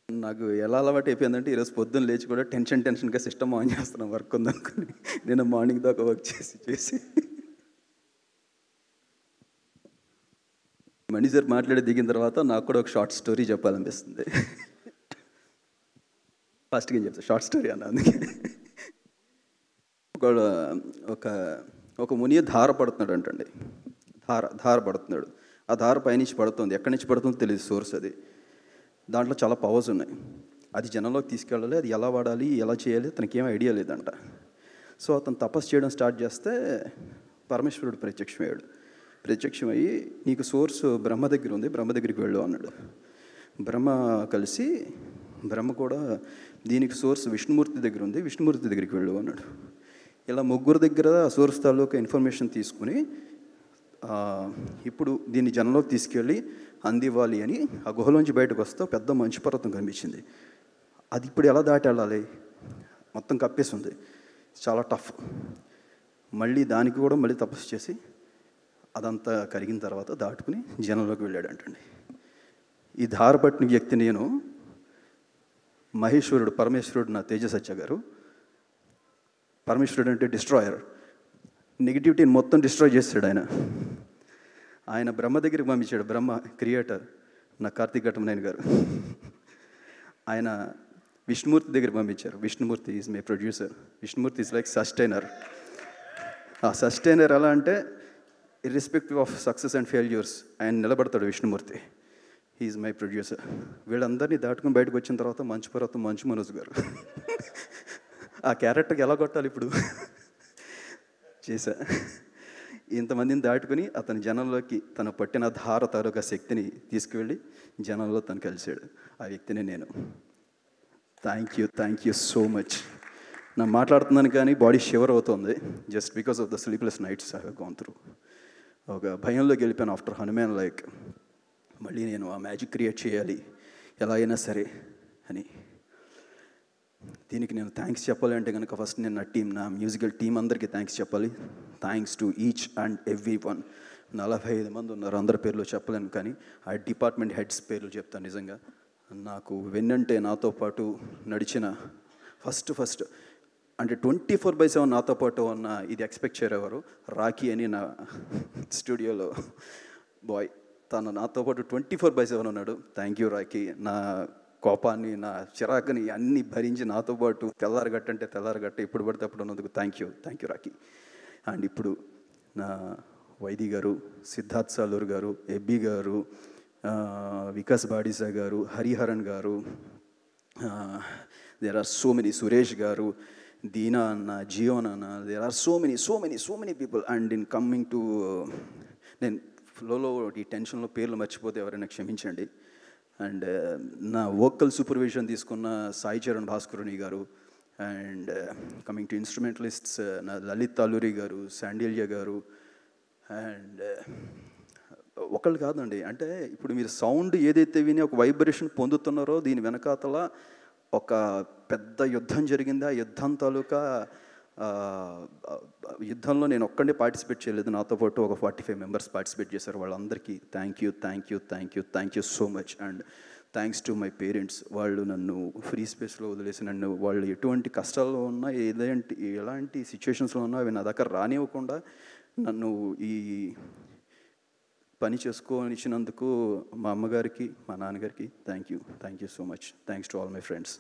నాకు ఎలా అలవాటు అయిపోయిందంటే ఈరోజు పొద్దున్న లేచి కూడా టెన్షన్గా సిస్టమ్ ఆన్ చేస్తున్నాం వర్క్ ఉందనుకుని. నేను మార్నింగ్ దాకా వర్క్ చేసి మేనేజర్ మాట్లాడి దిగిన తర్వాత నాకు కూడా ఒక షార్ట్ స్టోరీ చెప్పాలనిపిస్తుంది. ఫస్ట్గా చెప్తా షార్ట్ స్టోరీ అన్న. అందుకే ఒక ఒక మునియ ధార పడుతున్నాడు అంటండి. ధార పడుతున్నాడు. ఆ ధార పైనుంచి పడుతుంది. ఎక్కడి నుంచి పడుతుందో తెలియదు సోర్స్ అది. దాంట్లో చాలా పవర్స్ ఉన్నాయి. అది జనంలోకి తీసుకెళ్ళాలి, అది ఎలా వాడాలి, ఎలా చేయాలి తనకి ఏం ఐడియా లేదంట. సో అతను తపస్సు చేయడం స్టార్ట్ చేస్తే పరమేశ్వరుడు ప్రత్యక్షమయ్యి నీకు సోర్స్ బ్రహ్మ దగ్గర ఉంది, బ్రహ్మ దగ్గరికి వెళ్ళు అన్నాడు. బ్రహ్మ కూడా దీనికి సోర్స్ విష్ణుమూర్తి దగ్గర ఉంది, విష్ణుమూర్తి దగ్గరికి వెళ్ళు అన్నాడు. ఇలా ముగ్గురు దగ్గర సోర్స్ తాలూకా ఇన్ఫర్మేషన్ తీసుకుని ఇప్పుడు దీన్ని జనంలోకి తీసుకెళ్ళి అందివ్వాలి అని ఆ గుహలోంచి బయటకు వస్తే పెద్ద మంచు పర్వతం కనిపించింది. అది ఇప్పుడు ఎలా దాటి వెళ్ళాలి? మొత్తం కప్పేసి ఉంది, చాలా టఫ్. మళ్ళీ దానికి కూడా మళ్ళీ తపస్సు చేసి అదంతా కరిగిన తర్వాత దాటుకుని జనంలోకి వెళ్ళాడు అంటండి. ఈ ధార పట్టిన వ్యక్తి నేను, పరమేశ్వరుడు నా తేజసత్య గారు. పరమేశ్వరుడు అంటే డిస్ట్రాయర్, నెగిటివిటీని మొత్తం డిస్ట్రాయ్ చేశాడు ఆయన బ్రహ్మ దగ్గరికి పంపించాడు. బ్రహ్మ క్రియేటర్ నా కార్తీక్ ఘట్టమనేని గారు. ఆయన విష్ణుమూర్తి దగ్గర పంపించారు. Vishnumurthy is my producer. Vishnumurthy is like sustainer. ఆ సస్టైనర్ ఎలా అంటే irrespective of success and failures ఆయన నిలబడతాడు విష్ణుమూర్తి. He's my producer. వీళ్ళందరినీ దాటుకుని బయటకు వచ్చిన తర్వాత మంచు పర్వతం మంచు మనోజ్ గారు. ఆ క్యారెక్టర్కి ఎలా కొట్టాలి ఇప్పుడు చేశా. ఇంతమందిని దాటుకుని అతని జనంలోకి తన పట్టిన ధార తాలూకా శక్తిని తీసుకువెళ్ళి జనంలో తను కలిశాడు. ఆ వ్యక్తిని నేను. Thank you so much. నేను మాట్లాడుతున్నాను కానీ బాడీ షివర్ అవుతుంది, just because of the sleepless nights I have gone through. ఒక భయంలోకి వెళ్ళిపోయాను ఆఫ్టర్ హనుమాన్ లైక్. మళ్ళీ నేను ఆ మ్యాజిక్ క్రియేట్ చేయాలి ఎలా అయినా సరే అని. దీనికి నేను థ్యాంక్స్ చెప్పాలి అంటే కనుక ఫస్ట్ నేను నా మ్యూజికల్ టీం అందరికీ థ్యాంక్స్ చెప్పాలి. Thanks to each and every one. 45 మంది ఉన్నారు, అందరి పేర్లు చెప్పలేను కానీ ఆ డిపార్ట్మెంట్ హెడ్స్ పేర్లు చెప్తాను. నిజంగా నాకు వెన్నంటే నాతో పాటు నడిచిన ఫస్ట్ అంటే 24/7 నాతో పాటు ఉన్న, ఇది ఎక్స్పెక్ట్ చేయరేవారు, రాఖీ అని నా స్టూడియోలో బాయ్. తను నాతో పాటు 24/7 ఉన్నాడు. Thank you Rakhi. నా కోపాన్ని, నా చిరాకుని అన్నీ భరించి నాతో పాటు తెల్లారగట్ట ఇప్పుడు పడితే అప్పుడు ఉన్నందుకు థ్యాంక్ యూ రాఖీ. అండ్ ఇప్పుడు నా వైది గారు, సిద్ధార్థ్ సాలూర్ గారు, ఎబ్బి గారు, వికాస్ బాడిసా గారు, హరిహరన్ గారు, there are so many, Suresh గారు, దీనా అన్న, జియోన్ అన్న, there are so many people. And in coming to, నేను ఫ్లోలో ఈ టెన్షన్లో పేర్లు మర్చిపోతే ఎవరైనా క్షమించండి. అండ్ నా వోకల్ సూపర్విజన్ తీసుకున్న సాయి చరణ్ భాస్కరుని గారు. అండ్ కమింగ్ టు ఇన్స్ట్రుమెంటలిస్ట్స్ నా లలిత్ తాలూరి గారు, శాండిల్య గారు. అండ్ ఒకళ్ళు కాదండి, అంటే ఇప్పుడు మీరు సౌండ్ ఏదైతే విని ఒక వైబ్రేషన్ పొందుతున్నారో దీని వెనకాతల ఒక పెద్ద యుద్ధం జరిగింది. ఆ యుద్ధం తాలూకా యుద్ధంలో నేను ఒక్కడే పార్టిసిపేట్ చేయలేదు, నాతో పాటు ఒక 45 మెంబర్స్ పార్టిసిపేట్ చేశారు. వాళ్ళందరికీ thank you so much. And thanks to my parents. వాళ్ళు నన్ను ఫ్రీ స్పేస్లో వదిలేసి నన్ను, వాళ్ళు ఎటువంటి కష్టాల్లో ఉన్నా, ఎలాంటి సిచ్యువేషన్స్లో ఉన్నా అవి నా దగ్గర రానివ్వకుండా నన్ను ఈ పని చేసుకోనిచ్చినందుకు మా అమ్మగారికి, మా నాన్నగారికి thank you so much. Thanks to all my friends.